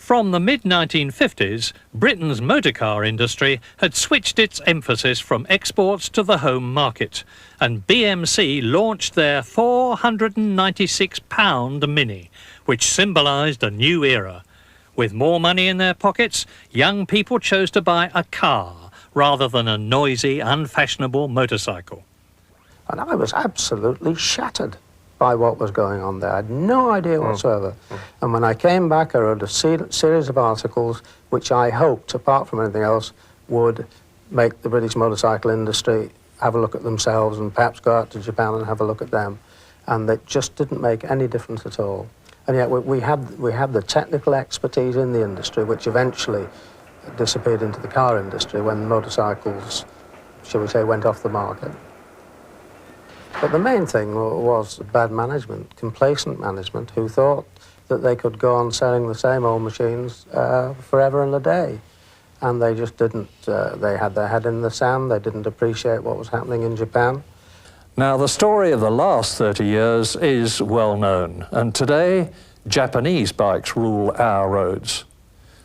From the mid-1950s, Britain's motorcar industry had switched its emphasis from exports to the home market, and BMC launched their £496 Mini, which symbolised a new era. With more money in their pockets, young people chose to buy a car rather than a noisy, unfashionable motorcycle. And I was absolutely shattered by what was going on there. I had no idea whatsoever. And when I came back, I wrote a series of articles which I hoped, apart from anything else, would make the British motorcycle industry have a look at themselves and perhaps go out to Japan and have a look at them. And it just didn't make any difference at all. And yet we had the technical expertise in the industry, which eventually disappeared into the car industry when motorcycles, shall we say, went off the market. But the main thing was bad management, complacent management, who thought that they could go on selling the same old machines forever and a day. And they just didn't, they had their head in the sand, they didn't appreciate what was happening in Japan. Now, the story of the last 30 years is well known, and today, Japanese bikes rule our roads.